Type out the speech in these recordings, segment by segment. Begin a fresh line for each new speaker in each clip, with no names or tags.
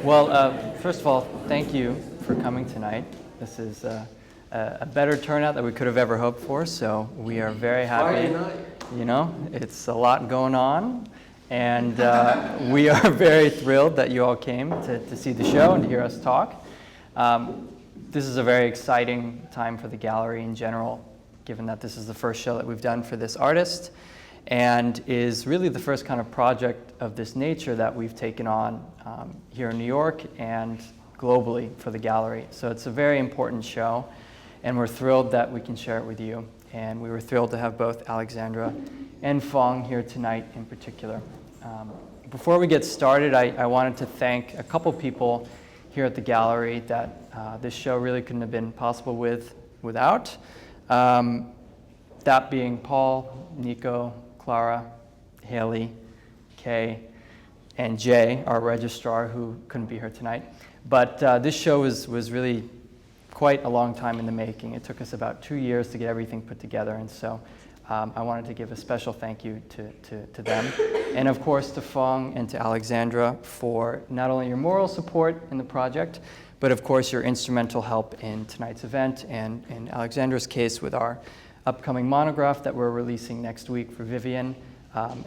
Well, first of all, thank you for coming tonight. This is a better turnout than we could have ever hoped for, so we are very happy.
Friday night.
You know, it's a lot going on, and we are very thrilled that you all came to see the show and to hear us talk. This is a very exciting time for the gallery in general, given that this is the first show that we've done for this artist, and is really the first kind of project of this nature that we've taken on here in New York and globally for the gallery. So it's a very important show, and we're thrilled that we can share it with you. And we were thrilled to have both Alexandra and Phong here tonight in particular. Before we get started, I wanted to thank a couple people here at the gallery that this show really couldn't have been possible without. That being Paul, Nico, Clara, Haley, Kay, and Jay, our registrar, who couldn't be here tonight. But this show was really quite a long time in the making. It took us about 2 years to get everything put together, and so I wanted to give a special thank you to them. And of course to Phong and to Alexandra for not only your moral support in the project, but of course your instrumental help in tonight's event, and in Alexandra's case with our upcoming monograph that we're releasing next week for Vivien.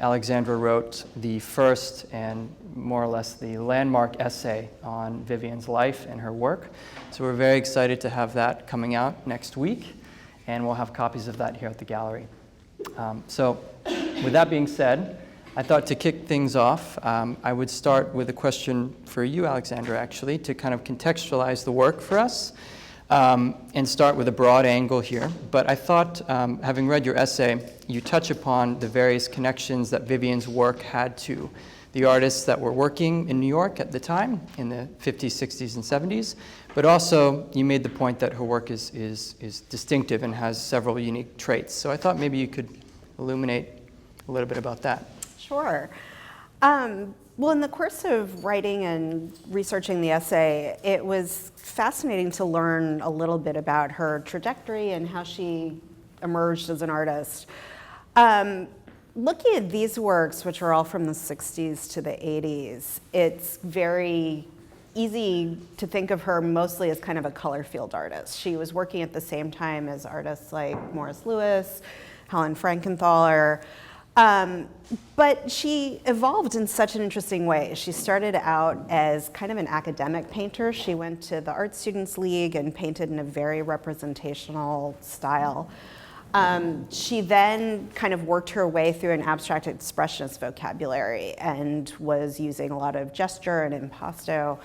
Alexandra wrote the first and more or less the landmark essay on Vivien's life and her work. So we're very excited to have that coming out next week, and we'll have copies of that here at the gallery. So with that being said, I thought to kick things off, I would start with a question for you, Alexandra, actually, to kind of contextualize the work for us. And start with a broad angle here. But I thought, having read your essay, you touch upon the various connections that Vivien's work had to the artists that were working in New York at the time, in the 50s, 60s, and 70s. But also, you made the point that her work is distinctive and has several unique traits. So I thought maybe you could illuminate a little bit about that.
Sure. Well, in the course of writing and researching the essay, it was fascinating to learn a little bit about her trajectory and how she emerged as an artist. Looking at these works, which are all from the 60s to the 80s, it's very easy to think of her mostly as kind of a color field artist. She was working at the same time as artists like Morris Louis, Helen Frankenthaler. But she evolved in such an interesting way. She started out as kind of an academic painter. She went to the Art Students League and painted in a very representational style. She then kind of worked her way through an abstract expressionist vocabulary and was using a lot of gesture and impasto,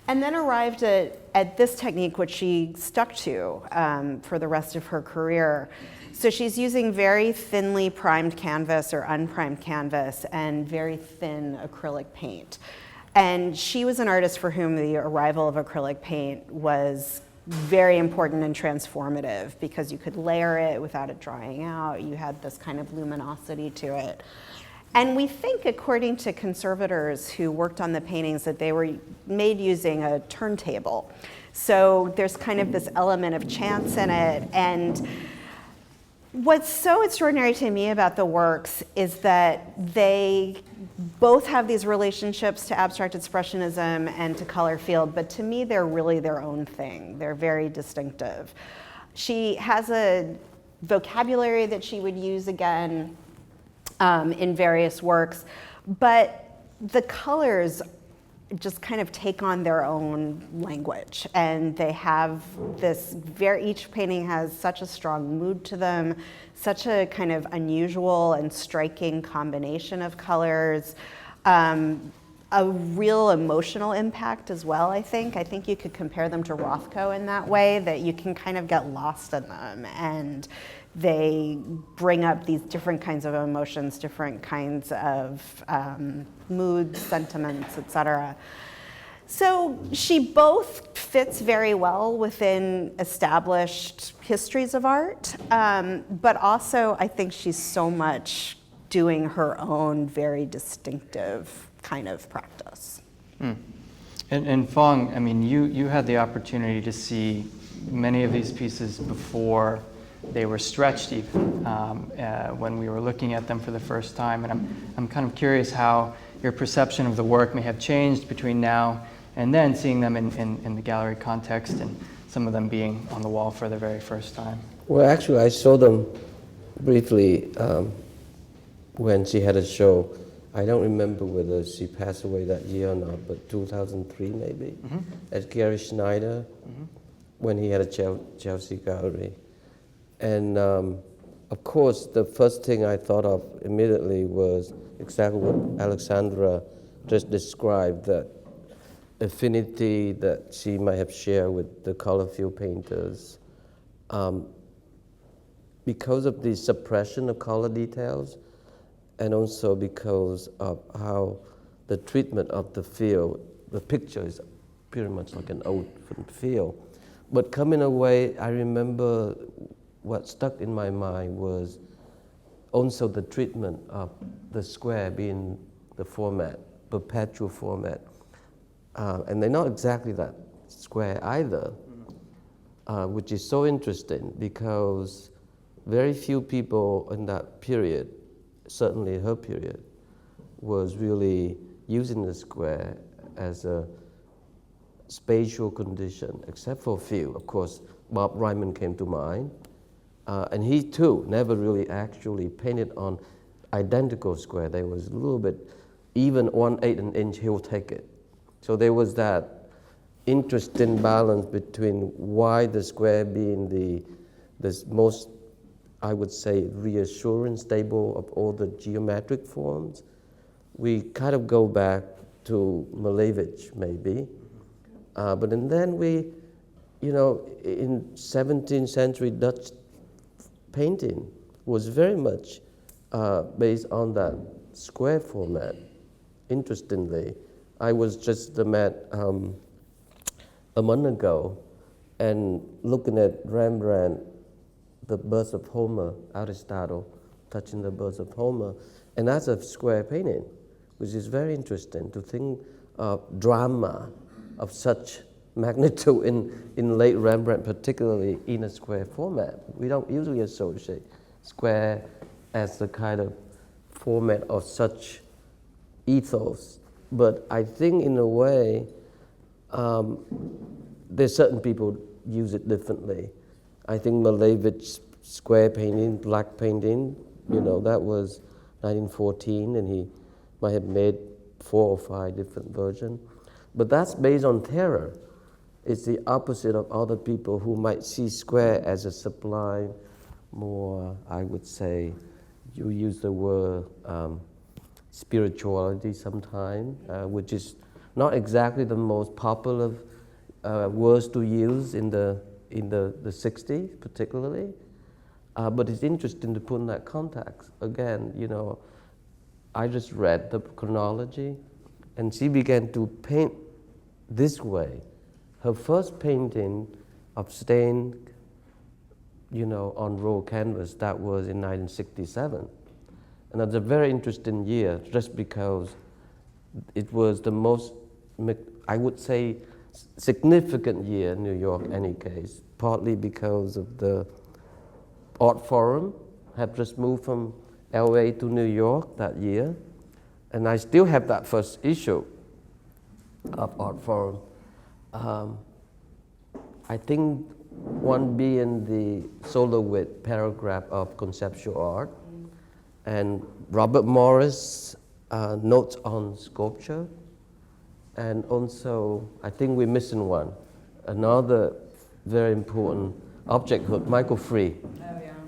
and then arrived at this technique, which she stuck to for the rest of her career. So she's using very thinly primed canvas or unprimed canvas and very thin acrylic paint. And she was an artist for whom the arrival of acrylic paint was very important and transformative because you could layer it without it drying out. You had this kind of luminosity to it. And we think, according to conservators who worked on the paintings, that they were made using a turntable. So there's kind of this element of chance in it. And what's so extraordinary to me about the works is that they both have these relationships to abstract expressionism and to color field, but to me they're really their own thing. They're very distinctive. She has a vocabulary that she would use again in various works, but the colors just kind of take on their own language, and they have this each painting has such a strong mood to them, such a kind of unusual and striking combination of colors, a real emotional impact as well, I think. I think you could compare them to Rothko in that way, that you can kind of get lost in them, and they bring up these different kinds of emotions, different kinds of moods, sentiments, etc. So she both fits very well within established histories of art, but also I think she's so much doing her own very distinctive kind of practice.
And Phong, I mean, you had the opportunity to see many of these pieces before they were stretched even, when we were looking at them for the first time. And I'm kind of curious how your perception of the work may have changed between now and then seeing them in the gallery context and some of them being on the wall for the very first time.
Well, actually, I saw them briefly when she had a show. I don't remember whether she passed away that year or not, but 2003 maybe, at Gary Schneider, when he had a Chelsea gallery. And of course, the first thing I thought of immediately was exactly what Alexandra just described, that affinity that she might have shared with the color field painters. Because of the suppression of color details, and also because of how the treatment of the field, the picture is pretty much like an old field. But coming away, I remember what stuck in my mind was also the treatment of the square being the format, perpetual format. And they're not exactly that square either, which is so interesting because very few people in that period, certainly her period, was really using the square as a spatial condition, except for a few. Of course, Bob Ryman came to mind, and he too never really actually painted on identical square. There was a little bit, even 1/8 an inch, he'll take it. So there was that interesting balance between why the square being the most, I would say, reassuring, stable of all the geometric forms. We kind of go back to Malevich, maybe. But and then we, in 17th century Dutch painting was very much based on that square format, interestingly. I was just met a month ago and looking at Rembrandt, the Birth of Homer, Aristotle, touching the Birth of Homer, and that's a square painting, which is very interesting to think of drama of such magnitude in late Rembrandt, particularly in a square format. We don't usually associate square as the kind of format of such ethos, but I think in a way, there's certain people use it differently. I think Malevich's square painting, black painting, that was 1914, and he might have made 4 or 5 different versions. But that's based on terror. It's the opposite of other people who might see square as a sublime, more, I would say, you use the word spirituality sometimes, which is not exactly the most popular words to use in the 60s particularly, but it's interesting to put in that context. Again, I just read the chronology, and she began to paint this way. Her first painting of stain, on raw canvas, that was in 1967. And that's a very interesting year, just because it was the most, I would say, significant year in New York, in any case, partly because of the Art Forum had just moved from LA to New York that year, and I still have that first issue of Art Forum. I think one being the solo with paragraph of conceptual art, and Robert Morris notes on sculpture, and also I think we're missing one, another very important objecthood, Michael Free.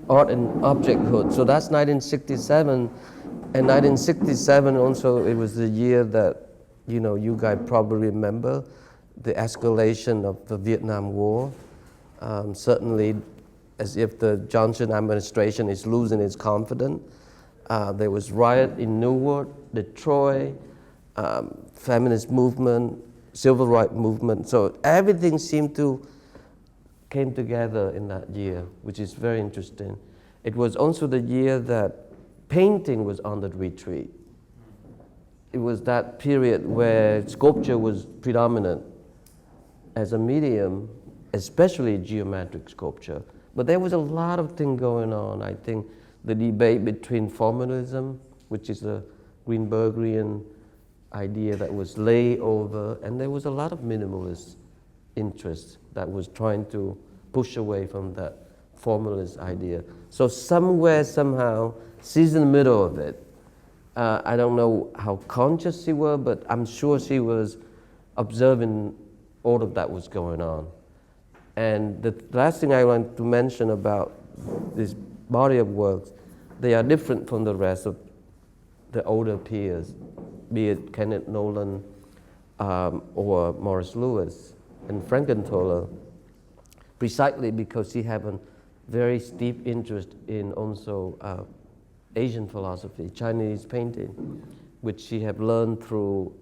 Art and objecthood. So that's 1967, and 1967 also, it was the year that, you guys probably remember, the escalation of the Vietnam War. Certainly, as if the Johnson administration is losing its confidence. There was riot in Newark, Detroit, feminist movement, civil rights movement. So everything seemed to came together in that year, which is very interesting. It was also the year that painting was on the retreat. It was that period where sculpture was predominant as a medium, especially geometric sculpture. But there was a lot of things going on. I think the debate between formalism, which is a Greenbergian idea that was laid over, and there was a lot of minimalist interest that was trying to push away from that formalist idea. So somewhere, somehow, she's in the middle of it. I don't know how conscious she was, but I'm sure she was observing all of that was going on. And the last thing I want to mention about this body of works, they are different from the rest of the older peers, be it Kenneth Nolan or Morris Louis and Frankenthaler, precisely because she had a very steep interest in also Asian philosophy, Chinese painting, which she had learned through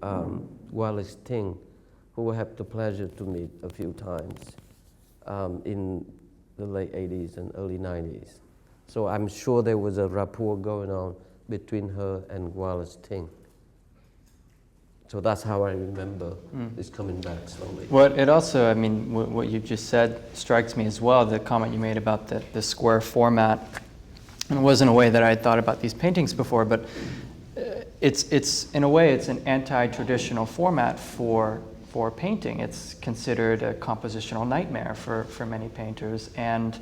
Wallace Ting, who I had the pleasure to meet a few times in the late 80s and early 90s. So I'm sure there was a rapport going on between her and Wallace Ting. So that's how I remember this coming back slowly.
Well, it also, I mean, what you just said strikes me as well, the comment you made about the square format. And it wasn't a way that I had thought about these paintings before, but it's in a way, it's an anti-traditional format for painting. It's considered a compositional nightmare for many painters. And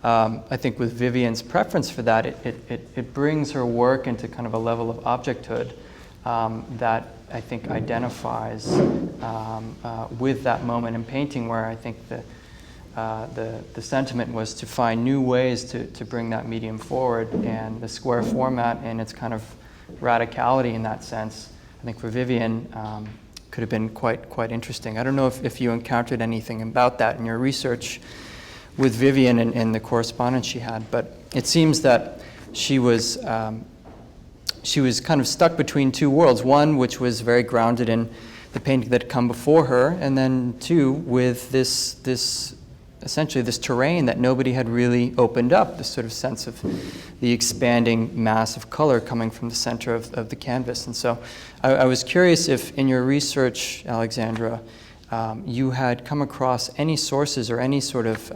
I think with Vivian's preference for that, it brings her work into kind of a level of objecthood that I think identifies with that moment in painting, where I think the sentiment was to find new ways to bring that medium forward, and the square format and its kind of radicality in that sense, I think for Vivian could have been quite interesting. I don't know if you encountered anything about that in your research with Vivian and the correspondence she had, but it seems that she was kind of stuck between two worlds. One, which was very grounded in the painting that had come before her, and then two, with this essentially this terrain that nobody had really opened up, this sort of sense of the expanding mass of color coming from the center of the canvas. And so I was curious if in your research, Alexandra, you had come across any sources or any sort of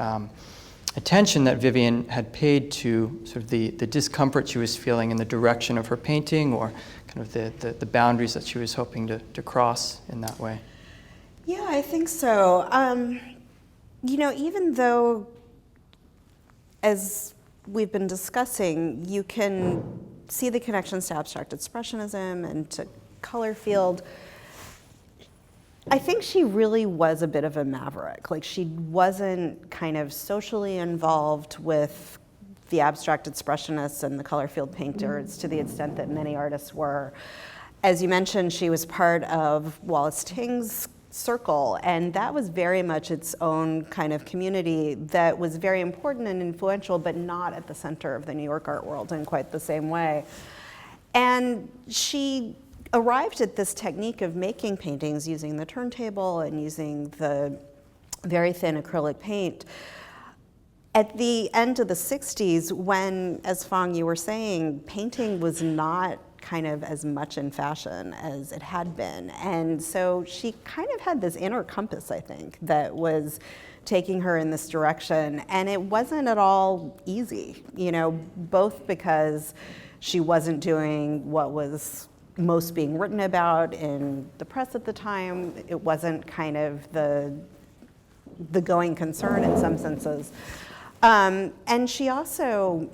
attention that Vivian had paid to sort of the discomfort she was feeling in the direction of her painting, or kind of the boundaries that she was hoping to cross in that way.
Yeah, I think so. You know, even though, as we've been discussing, you can see the connections to abstract expressionism and to color field, I think she really was a bit of a maverick. Like, she wasn't kind of socially involved with the abstract expressionists and the color field painters to the extent that many artists were. As you mentioned, she was part of Wallace Ting's circle, and that was very much its own kind of community that was very important and influential, but not at the center of the New York art world in quite the same way. And she arrived at this technique of making paintings using the turntable and using the very thin acrylic paint at the end of the 60s, when, as Phong, you were saying, painting was not kind of as much in fashion as it had been. And so she kind of had this inner compass, I think, that was taking her in this direction. And it wasn't at all easy, you know, both because she wasn't doing what was most being written about in the press at the time. It wasn't kind of the going concern in some senses. And she also,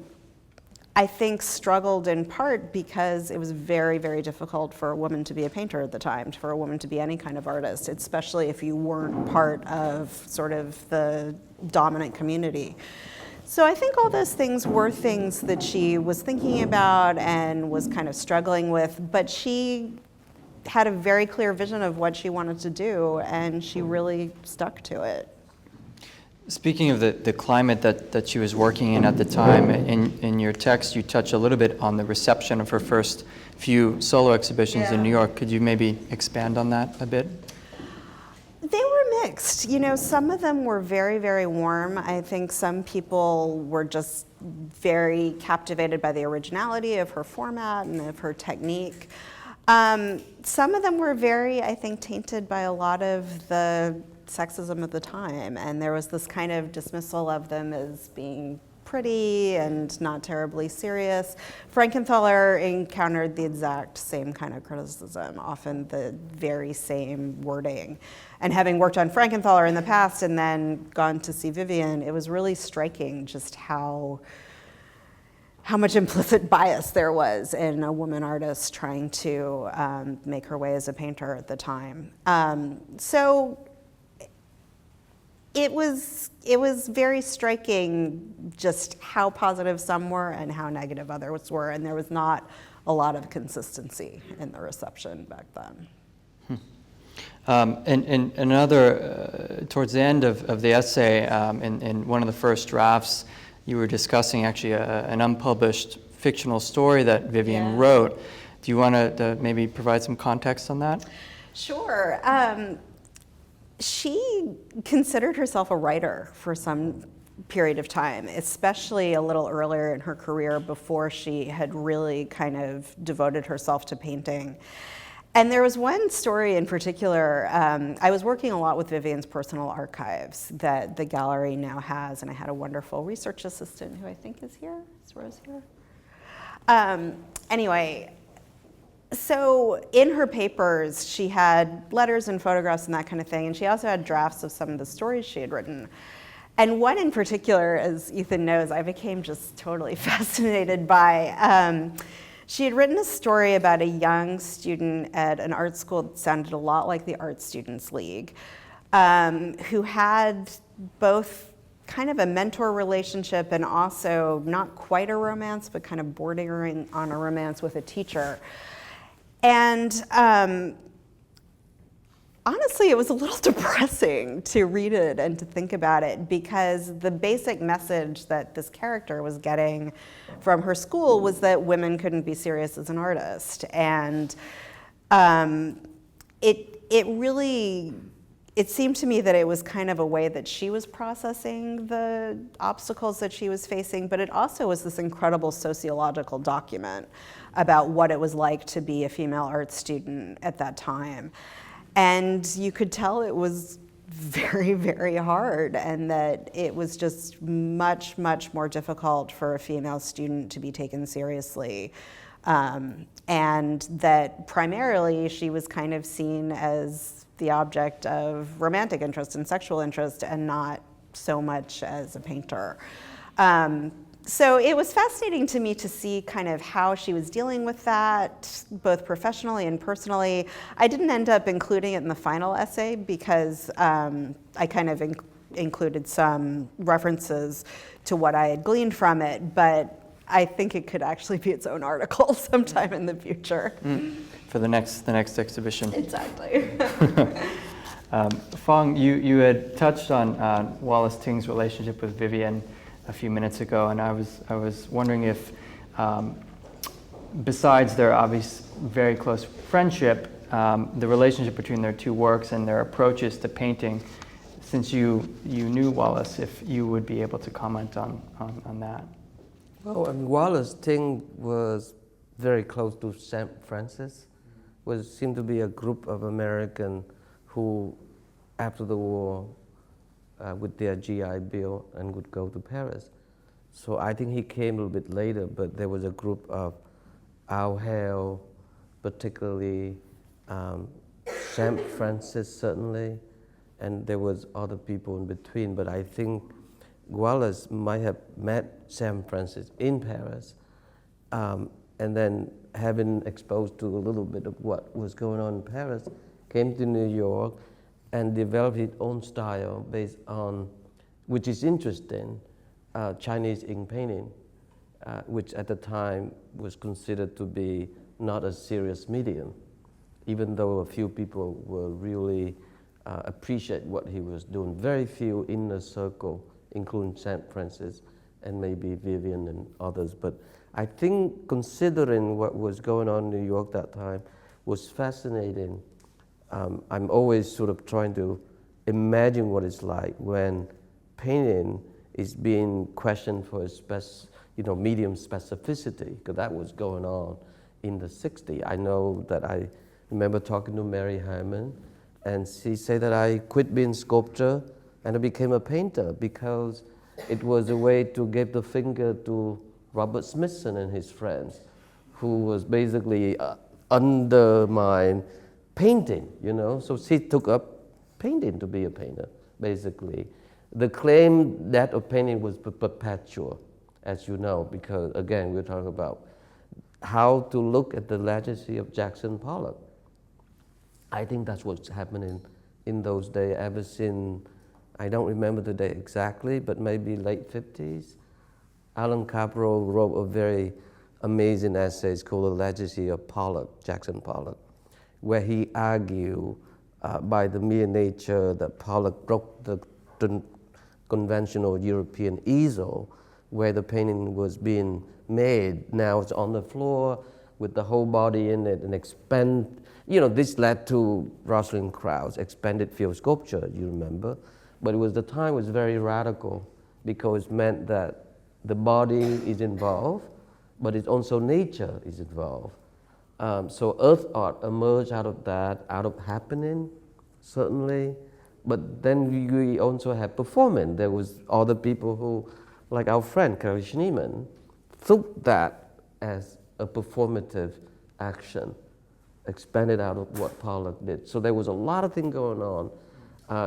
I think, struggled in part because it was very, very difficult for a woman to be a painter at the time, for a woman to be any kind of artist, especially if you weren't part of sort of the dominant community. So I think all those things were things that she was thinking about and was kind of struggling with, but she had a very clear vision of what she wanted to do, and she really stuck to it.
Speaking of the climate that she was working in at the time, in your text you touch a little bit on the reception of her first few solo exhibitions in New York. Could you maybe expand on that a bit?
They were mixed. You know, some of them were very, very warm. I think some people were just very captivated by the originality of her format and of her technique. Some of them were very, I think, tainted by a lot of the sexism of the time, and there was this kind of dismissal of them as being pretty and not terribly serious. Frankenthaler encountered the exact same kind of criticism, often the very same wording. And having worked on Frankenthaler in the past and then gone to see Vivien, it was really striking just how much implicit bias there was in a woman artist trying to make her way as a painter at the time. So it was very striking just how positive some were and how negative others were, and there was not a lot of consistency in the reception back then.
And another, towards the end of the essay, in one of the first drafts, you were discussing actually an unpublished fictional story that Vivien wrote. Do you want to maybe provide some context on that?
Sure. She considered herself a writer for some period of time, especially a little earlier in her career before she had really kind of devoted herself to painting. And there was one story in particular. I was working a lot with Vivien's personal archives that the gallery now has, and I had a wonderful research assistant who I think is here. Is Rose here? Anyway, so in her papers, she had letters and photographs and that kind of thing, and she also had drafts of some of the stories she had written. And one in particular, as Ethan knows, I became just totally fascinated by. She had written a story about a young student at an art school that sounded a lot like the Art Students League, who had both kind of a mentor relationship and also not quite a romance, but kind of bordering on a romance with a teacher. And honestly, it was a little depressing to read it and to think about it, because the basic message that this character was getting from her school was that women couldn't be serious as an artist. And it seemed to me that it was kind of a way that she was processing the obstacles that she was facing, but it also was this incredible sociological document about what it was like to be a female art student at that time. And you could tell it was very, very hard, and that it was just much, much more difficult for a female student to be taken seriously. And that primarily she was kind of seen as the object of romantic interest and sexual interest, and not so much as a painter. So it was fascinating to me to see kind of how she was dealing with that, both professionally and personally. I didn't end up including it in the final essay because I kind of included some references to what I had gleaned from it, but I think it could actually be its own article sometime in the future.
For the next exhibition.
Exactly.
Phong, you had touched on Wallace Ting's relationship with Vivien a few minutes ago, and I was wondering if, besides their obvious very close friendship, the relationship between their two works and their approaches to painting, since you knew Wallace, if you would be able to comment on that.
Well, Wallace Ting was very close to St. Francis, which seemed to be a group of Americans who, after the war, with their GI Bill, and would go to Paris. So I think he came a little bit later, but there was a group of Al Hale, particularly St. Francis certainly, and there was other people in between, but I think Wallace might have met St. Francis in Paris, and then having exposed to a little bit of what was going on in Paris, came to New York and developed his own style based on, which is interesting, Chinese ink painting, which at the time was considered to be not a serious medium, even though a few people were really appreciate what he was doing. Very few in the circle, including St. Francis and maybe Vivian and others. But I think considering what was going on in New York that time was fascinating. I'm always sort of trying to imagine what it's like when painting is being questioned for its medium specificity, because that was going on in the 60s. I know that I remember talking to Mary Hyman, and she said that I quit being a sculptor and I became a painter because It was a way to give the finger to Robert Smithson and his friends, who was basically undermine painting, you know. So she took up painting to be a painter, basically. The claim that of painting was perpetual, as you know, because again, we're talking about how to look at the legacy of Jackson Pollock. I think that's what's happening in those days, ever since, I don't remember the date exactly, but maybe late 50s. Alan Caprow wrote a very amazing essay called The Legacy of Pollock, Jackson Pollock, where he argued by the mere nature that Pollock broke the conventional European easel where the painting was being made. Now it's on the floor with the whole body in it and expand. You know, this led to Rosalind Krauss, expanded field sculpture, you remember. But it was the time was very radical because it meant that the body is involved, but it's also nature is involved. So earth art emerged out of that, out of happening, certainly. But then we also have performance. There was other people who, like our friend Carrie Schneemann, took that as a performative action, expanded out of what Pollock did. So there was a lot of things going on.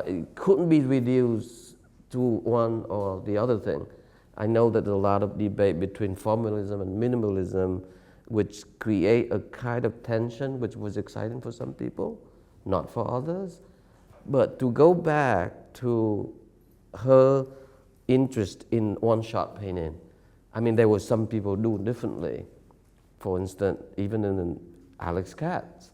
It couldn't be reduced to one or the other thing. I know that there's a lot of debate between formalism and minimalism, which create a kind of tension, which was exciting for some people, not for others. But to go back to her interest in one-shot painting, I mean, there were some people do differently. For instance, even in Alex Katz.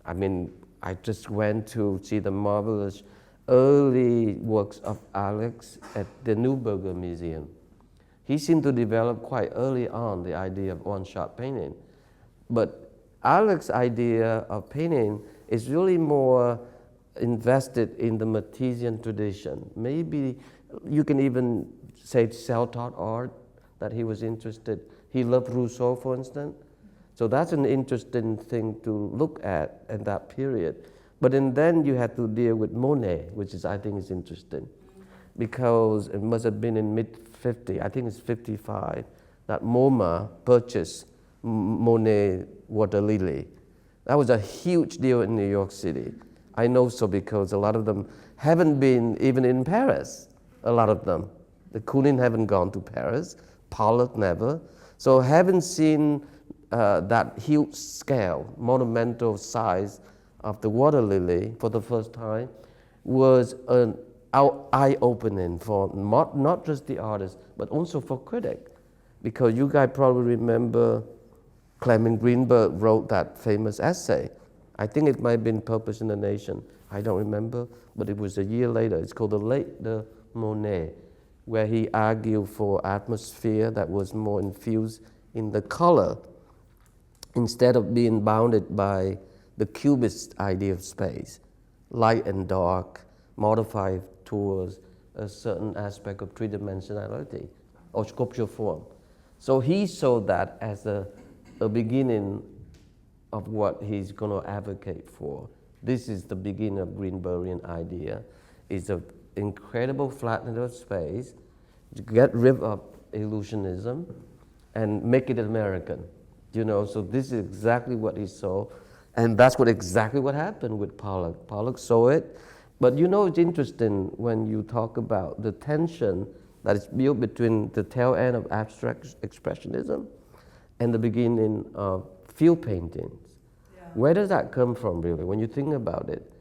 I mean, I just went to see the marvelous early works of Alex at the Neuberger Museum. He seemed to develop quite early on the idea of one-shot painting. But Alex's idea of painting is really more invested in the Matisse tradition. Maybe you can even say self-taught art, that he was interested. He loved Rousseau, for instance. So that's an interesting thing to look at that period. But then you had to deal with Monet, which is, I think is interesting, because it must have been in mid-50, I think it's 55, that MoMA purchased Monet Water Lily. That was a huge deal in New York City. I know so because a lot of them haven't been even in Paris, a lot of them. The Koonin haven't gone to Paris, Pollock never. So haven't seen that huge scale, monumental size of the water lily for the first time was an eye-opening for not just the artist, but also for critic. Because you guys probably remember Clement Greenberg wrote that famous essay. I think it might have been published in The Nation. I don't remember, but it was a year later. It's called The Late de Monet, where he argued for atmosphere that was more infused in the color instead of being bounded by the cubist idea of space, light and dark, modified towards a certain aspect of three-dimensionality or sculptural form. So he saw that as a beginning of what he's going to advocate for. This is the beginning of Greenbergian idea. It's an incredible flattening of space to get rid of illusionism and make it American. You know, so this is exactly what he saw. And that's exactly what happened with Pollock. Pollock saw it. But you know, it's interesting when you talk about the tension that is built between the tail end of abstract expressionism and the beginning of field paintings. Yeah. Where does that come from, really, when you think about it?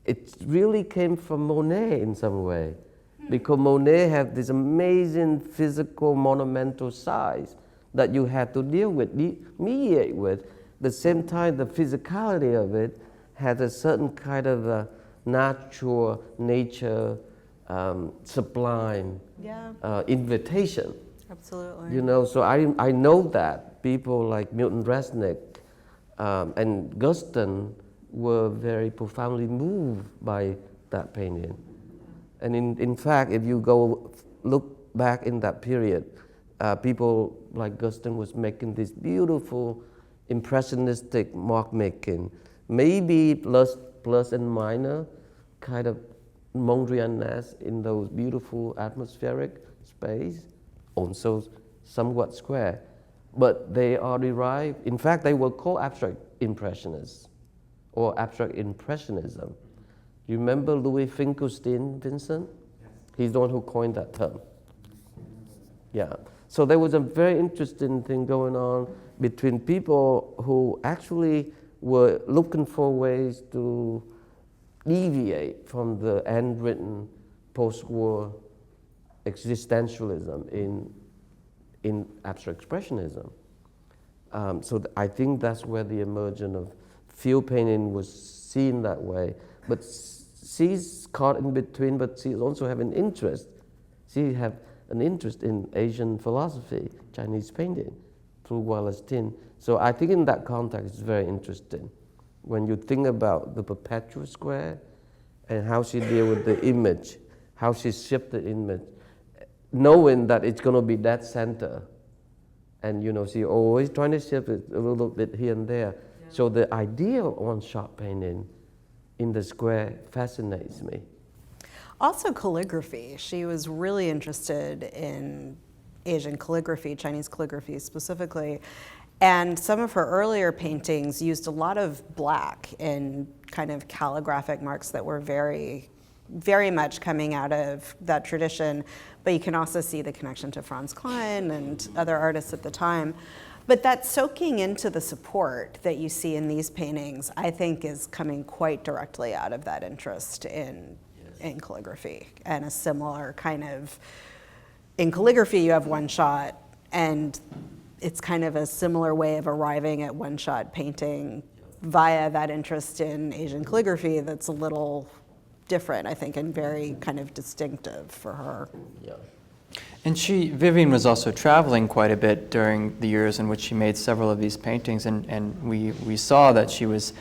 It really came from Monet in some way, because Monet had this amazing physical, monumental size that you had to deal with, mediate with. At the same time, the physicality of it had a certain kind of natural nature, sublime invitation.
Absolutely.
You know, so I know that people like Milton Resnick and Guston were very profoundly moved by that painting. And in fact, if you go look back in that period, people like Guston was making this beautiful impressionistic mark making, maybe plus and minor kind of Mondrian-esque in those beautiful atmospheric space, also somewhat square. But they are derived, in fact, they were called abstract impressionists or abstract impressionism. You remember Louis Finkelstein, Vincent? Yes. He's the one who coined that term. Yeah. So there was a very interesting thing going on between people who actually were looking for ways to deviate from the handwritten post-war existentialism in abstract expressionism. I think that's where the emergence of field painting was seen that way. But she's caught in between, but she also have an interest. She have an interest in Asian philosophy, Chinese painting, through Wallace Tin. So I think in that context, it's very interesting. When you think about the perpetual square and how she deal with the image, how she shift the image, knowing that it's going to be that center. And she always trying to shift it a little bit here and there. Yeah. So the idea of one-shot painting in the square fascinates me.
Also calligraphy. She was really interested in Asian calligraphy, Chinese calligraphy specifically. And some of her earlier paintings used a lot of black in kind of calligraphic marks that were very, very much coming out of that tradition. But you can also see the connection to Franz Klein and other artists at the time. But that soaking into the support that you see in these paintings, I think, is coming quite directly out of that interest in calligraphy. And a similar kind of, in calligraphy you have one shot, and it's kind of a similar way of arriving at one shot painting via that interest in Asian calligraphy that's a little different, I think, and very kind of distinctive for her.
Yeah.
And Vivien was also traveling quite a bit during the years in which she made several of these paintings, and we saw that she was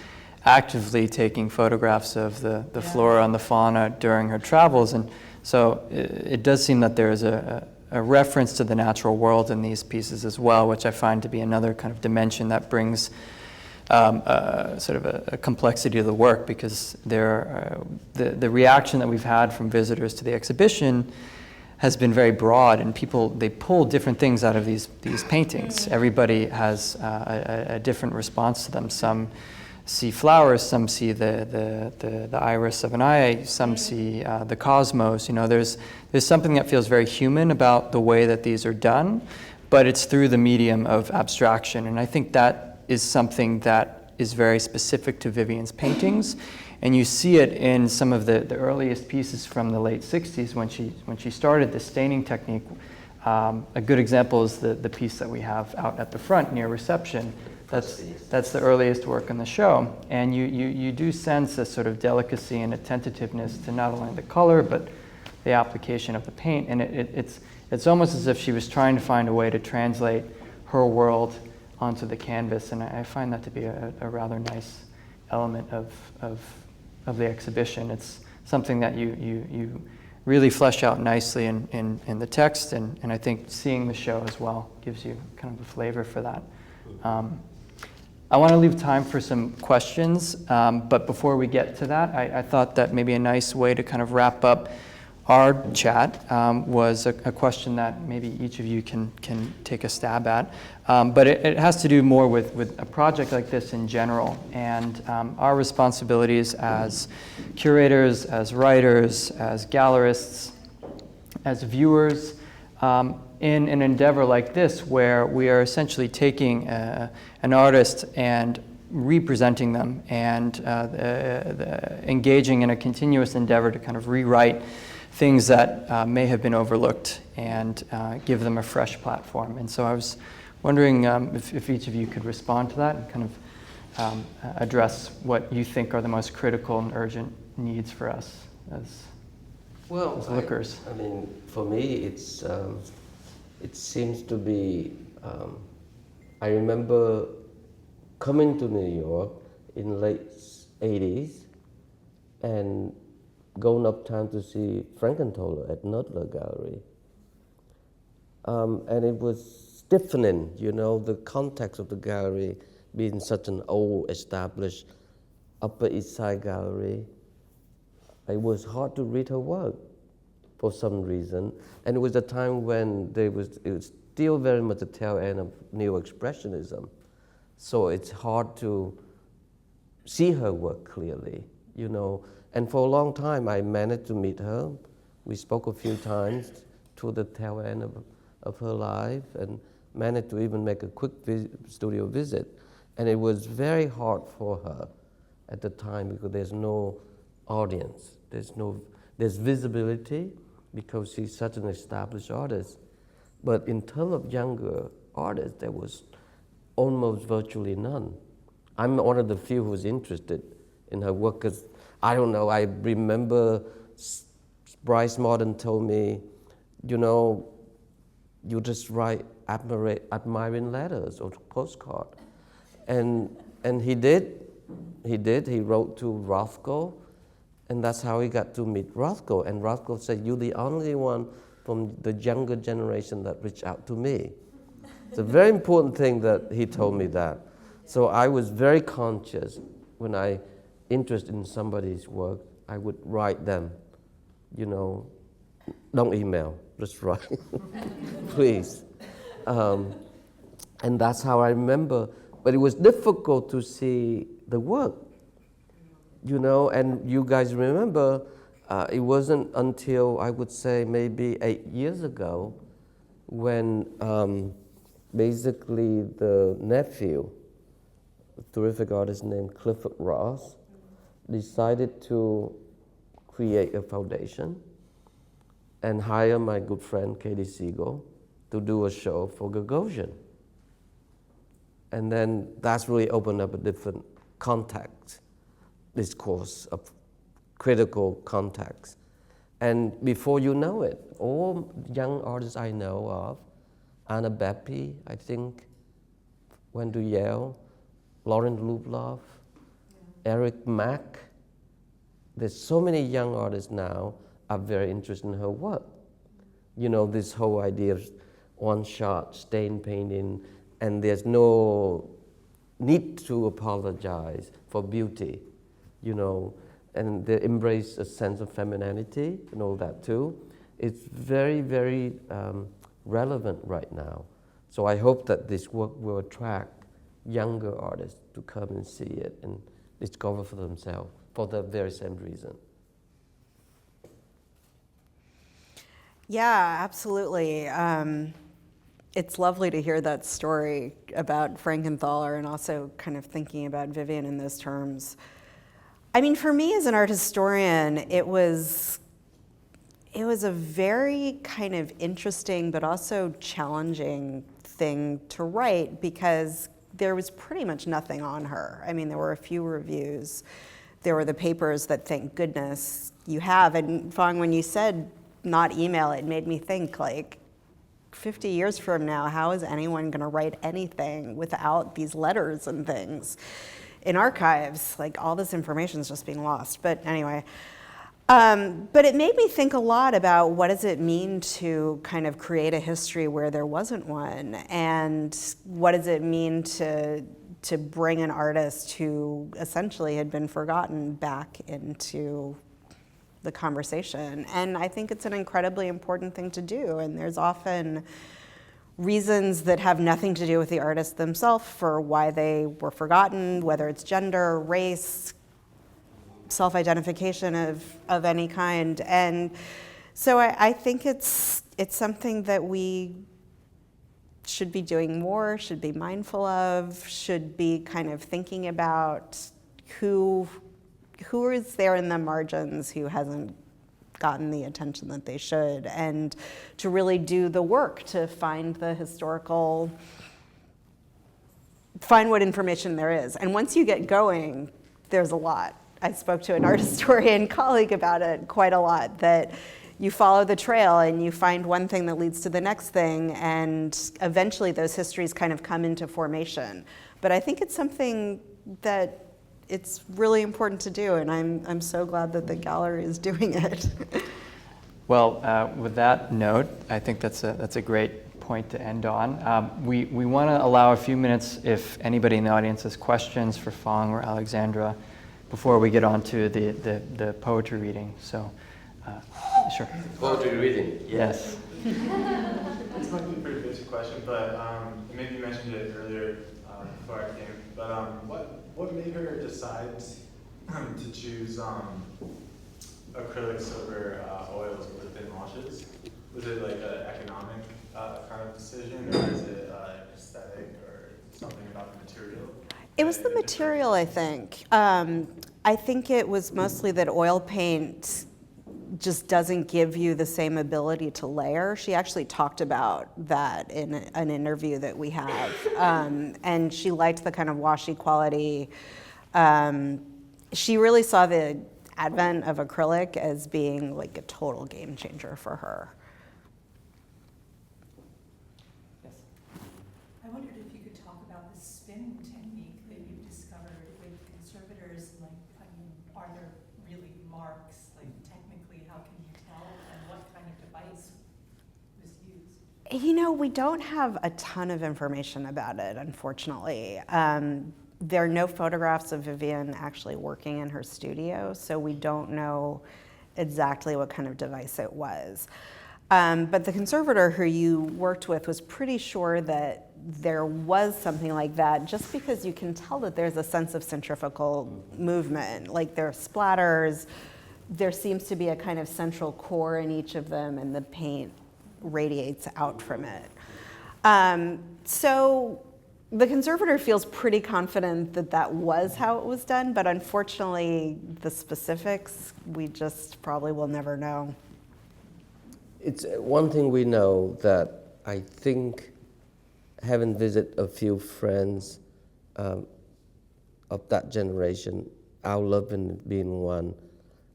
actively taking photographs of the flora and the fauna during her travels, and so it does seem that there is a reference to the natural world in these pieces as well, which I find to be another kind of dimension that brings sort of a complexity to the work, because the reaction that we've had from visitors to the exhibition has been very broad, and they pull different things out of these paintings. Everybody has a different response to them. Some see flowers, some see the iris of an eye, some see the cosmos. There's something that feels very human about the way that these are done, but it's through the medium of abstraction, and I think that is something that is very specific to Vivien's paintings. And you see it in some of the earliest pieces from the late 60s when she started the staining technique. A good example is the piece that we have out at the front near reception. That's the earliest work in the show. And you do sense a sort of delicacy and a tentativeness to not only the color, but the application of the paint. And it's almost as if she was trying to find a way to translate her world onto the canvas. And I find that to be a rather nice element of the exhibition. It's something that you really flesh out nicely in the text, and I think seeing the show as well gives you kind of a flavor for that. I want to leave time for some questions, but before we get to that, I thought that maybe a nice way to kind of wrap up our chat was a question that maybe each of you can take a stab at. But it has to do more with a project like this in general, and our responsibilities as curators, as writers, as gallerists, as viewers, in an endeavor like this, where we are essentially taking an artist and representing them and engaging in a continuous endeavor to kind of rewrite things that may have been overlooked and give them a fresh platform. And so I was wondering if each of you could respond to that and kind of address what you think are the most critical and urgent needs for us as lookers.
I mean, for me, it seems to be, I remember coming to New York in late 80s and going uptown to see Frankenthaler at Nödler Gallery. And it was stiffening, the context of the gallery being such an old, established Upper East Side gallery. It was hard to read her work for some reason. And it was a time when it was still very much the tail end of neo-expressionism. So it's hard to see her work clearly, you know. And for a long time, I managed to meet her. We spoke a few times to the tail end of her life, and managed to even make a quick studio visit. And it was very hard for her at the time because there's no audience. There's visibility because she's such an established artist. But in terms of younger artists, there was almost virtually none. I'm one of the few who's interested in her work because, I don't know, I remember Bryce Martin told me, you know, you just write admiring letters or postcard. And he did. He wrote to Rothko, and that's how he got to meet Rothko. And Rothko said, "You're the only one from the younger generation that reached out to me." It's a very important thing that he told me that. So I was very conscious when I interested in somebody's work, I would write them, you know, don't email, just write, please. And that's how I remember. But it was difficult to see the work, you know, and you guys remember, it wasn't until, I would say, maybe 8 years ago when basically the nephew, a terrific artist named Clifford Ross, decided to create a foundation and hire my good friend Katie Siegel to do a show for Gagosian. And then that's really opened up a different context, discourse of critical context. And before you know it, all young artists I know of, Anna Beppe, I think, went to Yale, Lauren Lubloff, Eric Mack. There's so many young artists now are very interested in her work. You know, this whole idea of one-shot, stain painting, and there's no need to apologize for beauty, you know, and they embrace a sense of femininity and all that too. It's very, very relevant right now. So I hope that this work will attract younger artists to come and see it and discover for themselves for the very same reason.
Yeah, absolutely. It's lovely to hear that story about Frankenthaler and also kind of thinking about Vivien in those terms. I mean, for me as an art historian, it was a very kind of interesting but also challenging thing to write because there was pretty much nothing on her. I mean, there were a few reviews. There were the papers that, thank goodness, you have. And Phong, when you said not email, it made me think, like, 50 years from now, how is anyone going to write anything without these letters and things in archives? Like, all this information is just being lost. But anyway, but it made me think a lot about what does it mean to kind of create a history where there wasn't one, and what does it mean to bring an artist who essentially had been forgotten back into the conversation. And I think it's an incredibly important thing to do. And there's often reasons that have nothing to do with the artists themselves for why they were forgotten, whether it's gender, race, self-identification of any kind. And so I think it's something that we should be doing more, should be mindful of, should be kind of thinking about who is there in the margins who hasn't gotten the attention that they should, and to really do the work to find the historical, find what information there is. And once you get going, there's a lot. I spoke to an art historian colleague about it quite a lot, that you follow the trail and you find one thing that leads to the next thing, and eventually those histories kind of come into formation. But I think it's something that it's really important to do, and I'm so glad that the gallery is doing it.
Well, with that note, I think that's a great point to end on. We want to allow a few minutes if anybody in the audience has questions for Phong or Alexandra before we get on to the poetry reading. So. Sure.
Poetry reading.
Yes.
This might be a pretty basic question, but maybe you mentioned it earlier before I came. But what made her decide to choose acrylics over oils with thin washes? Was it like an economic kind of decision, or is it aesthetic, or something about the material?
It was the material, I think. I think it was mostly that oil paint just doesn't give you the same ability to layer. She actually talked about that in an interview that we have. And she liked the kind of washy quality. She really saw the advent of acrylic as being like a total game changer for her.
Yes.
I wondered if you could talk about the spin technique that you've discovered with conservators. Like, I mean, are there really marks? Like, technically, how can you tell? And what kind of device was used?
You know, we don't have a ton of information about it, unfortunately. There are no photographs of Vivien actually working in her studio, so we don't know exactly what kind of device it was. But the conservator who you worked with was pretty sure that there was something like that, just because you can tell that there's a sense of centrifugal movement. Like, there are splatters, there seems to be a kind of central core in each of them, and the paint radiates out from it. So the conservator feels pretty confident that that was how it was done, but unfortunately, the specifics, we just probably will never know.
It's one thing we know that I think, having visited a few friends of that generation, our Lovin being one,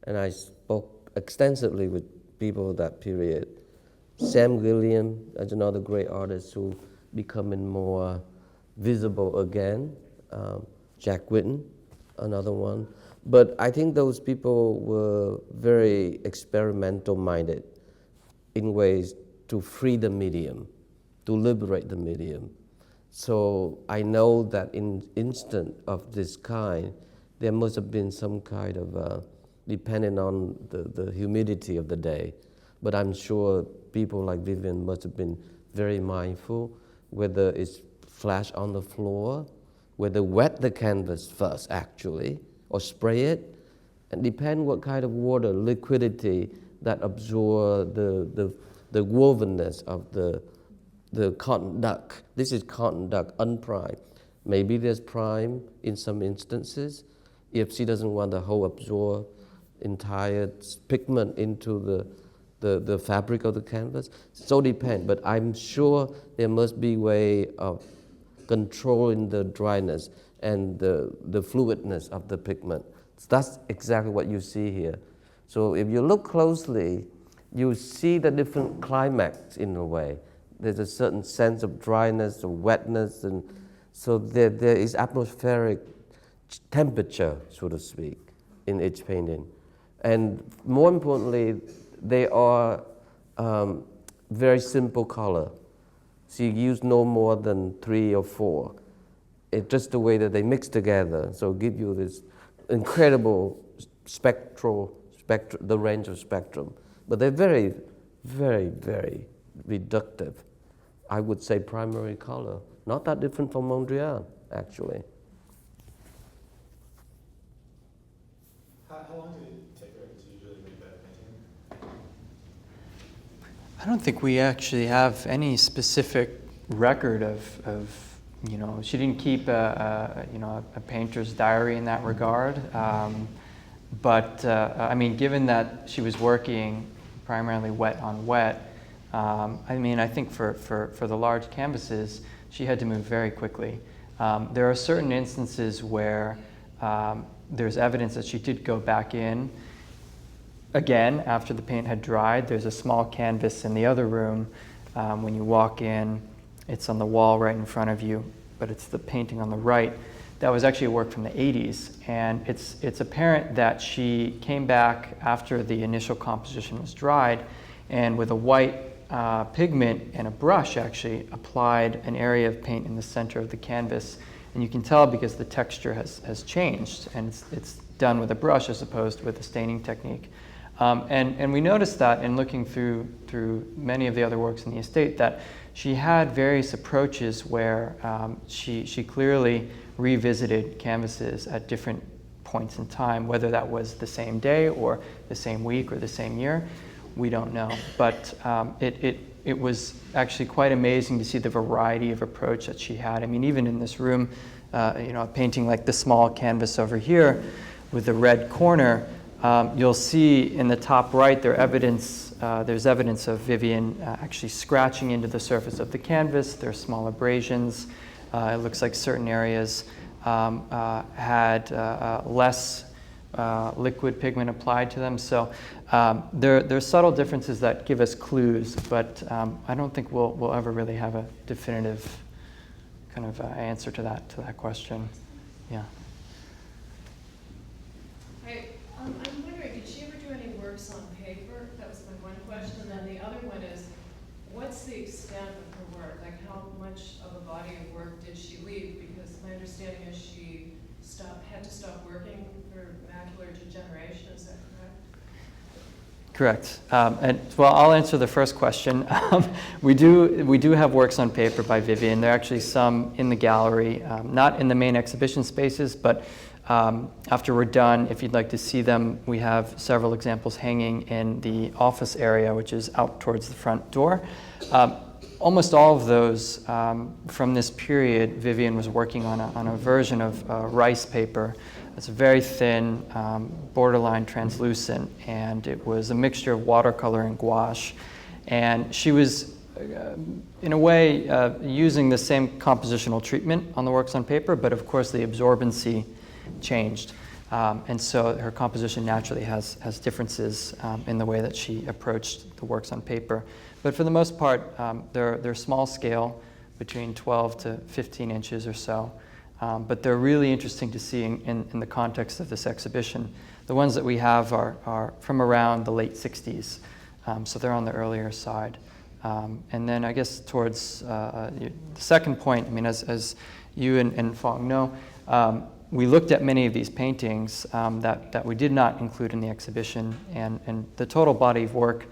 and I spoke extensively with people of that period. Sam Gilliam is another great artist who becoming more visible again. Jack Whitten, another one. But I think those people were very experimental minded in ways to free the medium, to liberate the medium. So I know that in instant of this kind, there must have been some kind of, depending on the humidity of the day, but I'm sure people like Vivien must have been very mindful, whether it's flash on the floor, whether wet the canvas first actually, or spray it, and depend what kind of water, liquidity that absorb the wovenness of the cotton duck. This is cotton duck, unprimed. Maybe there's prime in some instances, if she doesn't want the whole absorb entire pigment into the fabric of the canvas. So depend, but I'm sure there must be way of controlling the dryness and the fluidness of the pigment. So that's exactly what you see here. So if you look closely, you see the different climax in a way. There's a certain sense of dryness, of wetness, and so there is atmospheric temperature, so to speak, in each painting. And more importantly, they are very simple color. So you use no more than 3 or 4. It's just the way that they mix together, so give you this incredible the range of spectrum. But they're very, very, very reductive. I would say primary color. Not that different from Mondrian, actually.
How long did it take her to usually make that painting?
I don't think we actually have any specific record of she didn't keep a painter's diary in that regard. But I mean, given that she was working primarily wet on wet, I think for the large canvases, she had to move very quickly. There are certain instances where there's evidence that she did go back in again after the paint had dried. There's a small canvas in the other room. When you walk in, it's on the wall right in front of you, but it's the painting on the right. That was actually a work from the 80s, and it's apparent that she came back after the initial composition was dried, and with a white pigment and a brush actually applied an area of paint in the center of the canvas. And you can tell because the texture has changed, and it's done with a brush as opposed with a staining technique. And we noticed that in looking through many of the other works in the estate, that she had various approaches where she clearly revisited canvases at different points in time, whether that was the same day or the same week or the same year, we don't know. But it was actually quite amazing to see the variety of approach that she had. I mean, even in this room, a painting like the small canvas over here with the red corner, you'll see in the top right there's evidence of Vivien actually scratching into the surface of the canvas. There are small abrasions. It looks like certain areas had less liquid pigment applied to them. So there are subtle differences that give us clues, but I don't think we'll ever really have a definitive kind of answer to that question. Yeah.
I'm wondering, did she ever do any works on paper? That was my one question. And then the other one is, what's the extent of her work? Like, how much of a body of work did she leave? Because my understanding is she had to stop working for macular degeneration. Is that correct?
Correct. Well, I'll answer the first question. We do have works on paper by Vivien. There are actually some in the gallery, not in the main exhibition spaces, but after we're done, if you'd like to see them, we have several examples hanging in the office area, which is out towards the front door. Almost all of those from this period, Vivien was working on a version of rice paper. It's very thin, borderline translucent, and it was a mixture of watercolor and gouache. And she was, in a way, using the same compositional treatment on the works on paper, but of course the absorbency changed. And so her composition naturally has differences in the way that she approached the works on paper. But for the most part, they're small scale, between 12 to 15 inches or so. But they're really interesting to see in the context of this exhibition. The ones that we have are from around the late 60s, so they're on the earlier side. And then I guess towards the second point, I mean, as you and Phong know, we looked at many of these paintings that we did not include in the exhibition, and the total body of work,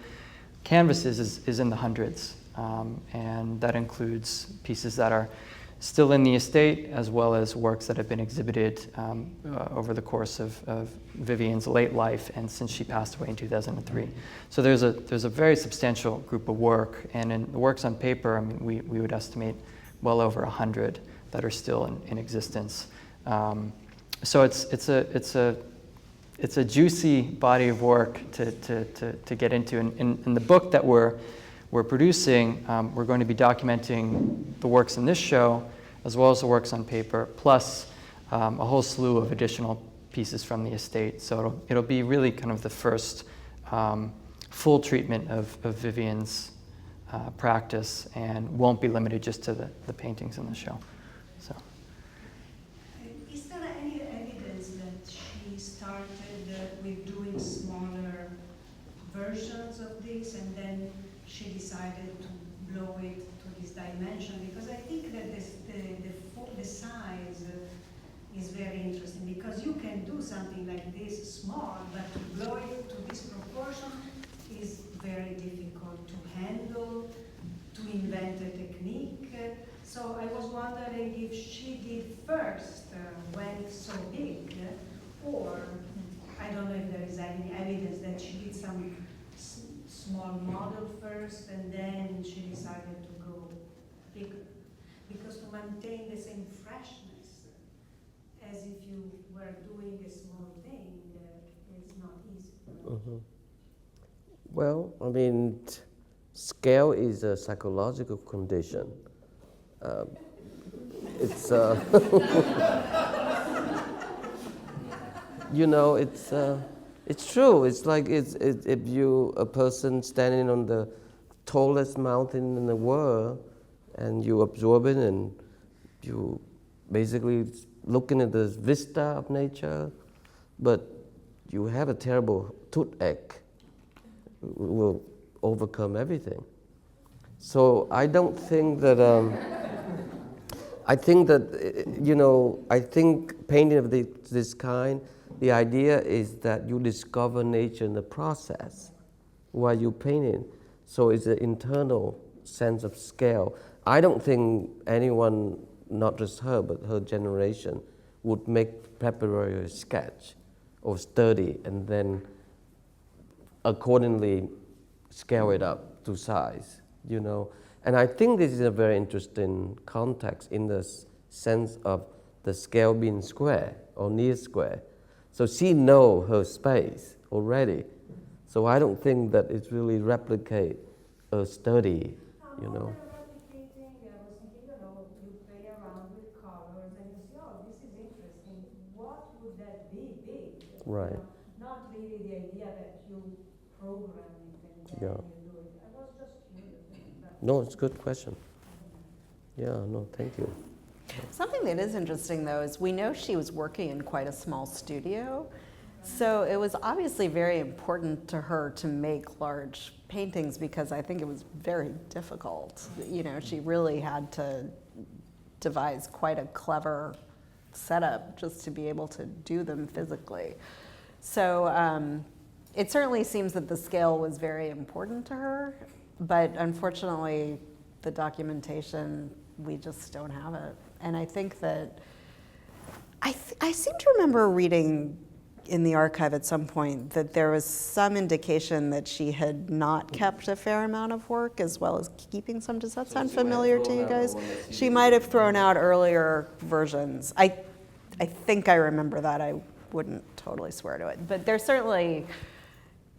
canvases, is in the hundreds. And that includes pieces that are still in the estate, as well as works that have been exhibited over the course of Vivien's late life and since she passed away in 2003. So there's a very substantial group of work, and in the works on paper, I mean, we would estimate well over 100 that are still in existence. So it's a juicy body of work to get into. In the book that we're producing, we're going to be documenting the works in this show, as well as the works on paper, plus a whole slew of additional pieces from the estate. So it'll be really kind of the first full treatment of Vivien's practice, and won't be limited just to the paintings in the show. So.
Is there any evidence that she started with doing smaller versions of this, and then she decided to blow it to this dimension? Because I think that the size is very interesting, because you can do something like this small, but to blow it to this proportion is very difficult to handle, to invent a technique. So I was wondering if she did first went so big, or I don't know if there is any evidence that she did some small model first and then she decided to go bigger. Because to maintain the same freshness as if you were doing a small thing is not easy.
Mm-hmm. Well, I mean, scale is a psychological condition. It's you know, it's true. It's like if you a person standing on the tallest mountain in the world, and you absorb it, and you basically looking at the vista of nature, but you have a terrible toothache, will overcome everything. So I don't think that I think that, I think painting of this kind, the idea is that you discover nature in the process while you painting. So it's an internal sense of scale. I don't think anyone, not just her, but her generation, would make preparatory sketch or study and then accordingly scale it up to size, And I think this is a very interesting context in the sense of the scale being square or near square. So she knows her space already. So I don't think that it really replicate a study,
Replicating, I was thinking, you play around with colors and you see, oh, this is interesting. What would that be big?
Right.
Not really the idea that you program it and then
Yeah.
you do it. I was just curious.
No, it's a good question. Yeah, no, thank you.
Something that is interesting, though, is we know she was working in quite a small studio. So it was obviously very important to her to make large paintings because I think it was very difficult. She really had to devise quite a clever setup just to be able to do them physically. So it certainly seems that the scale was very important to her, but unfortunately, the documentation, we just don't have it. And I think that, I seem to remember reading in the archive at some point that there was some indication that she had not kept a fair amount of work as well as keeping some. Does that sound familiar to you guys? She might have thrown out earlier versions. I think I remember that. I wouldn't totally swear to it. But there's certainly,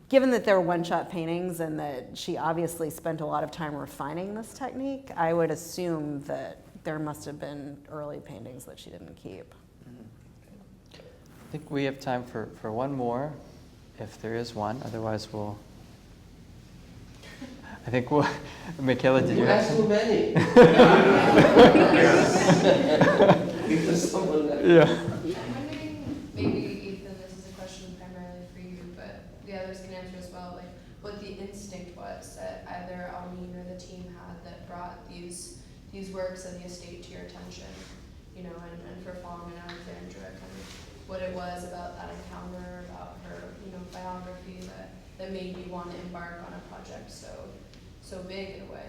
given that they're one-shot paintings and that she obviously spent a lot of time refining this technique, I would assume that there must have been early paintings that she didn't keep.
I think we have time for one more, if there is one. Otherwise, I think Michaela, did you have
asked too many.
Yeah.
I'm wondering, maybe Ethan, this is a question primarily for you, but the others can answer as well, like what the instinct was that either Amin or the team had that brought these works and the estate to your attention, and for Phong and Alexandra, kind of what it was about that encounter, about her, biography that made you want to embark on a project so big in a way,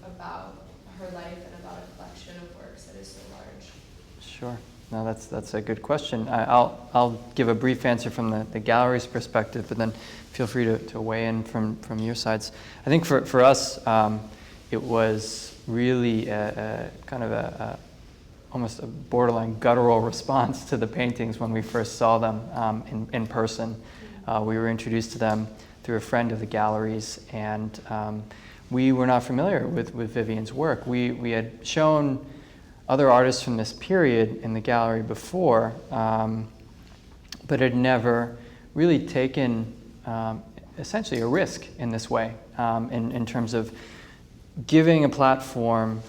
about her life and about a collection of works that is so large.
Sure. No, that's a good question. I'll give a brief answer from the gallery's perspective, but then feel free to weigh in from your sides. I think for us, it was really a kind of almost a borderline guttural response to the paintings when we first saw them in person. We were introduced to them through a friend of the gallery's, and we were not familiar with Vivian's work. We had shown other artists from this period in the gallery before, but had never really taken essentially a risk in this way, in terms of giving a platform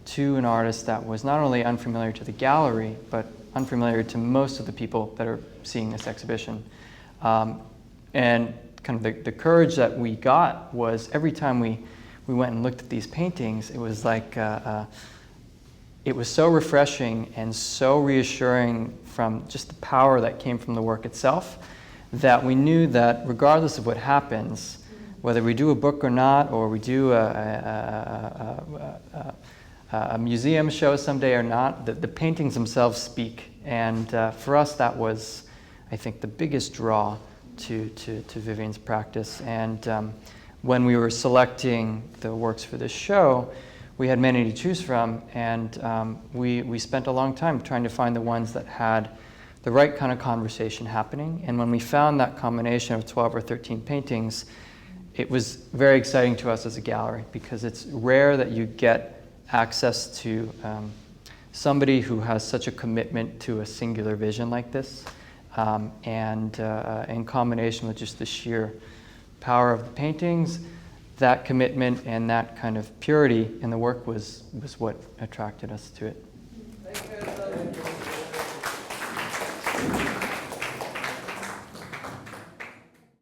to an artist that was not only unfamiliar to the gallery, but unfamiliar to most of the people that are seeing this exhibition. And kind of the courage that we got was every time we went and looked at these paintings, it was like, it was so refreshing and so reassuring from just the power that came from the work itself, that we knew that regardless of what happens, whether we do a book or not, or we do a museum show someday or not, the paintings themselves speak. And for us, that was, I think, the biggest draw to Vivian's practice. And when we were selecting the works for this show, we had many to choose from, and we spent a long time trying to find the ones that had the right kind of conversation happening. And when we found that combination of 12 or 13 paintings, it was very exciting to us as a gallery, because it's rare that you get access to somebody who has such a commitment to a singular vision like this, and in combination with just the sheer power of the paintings, that commitment and that kind of purity in the work was what attracted us to it.
Thank you.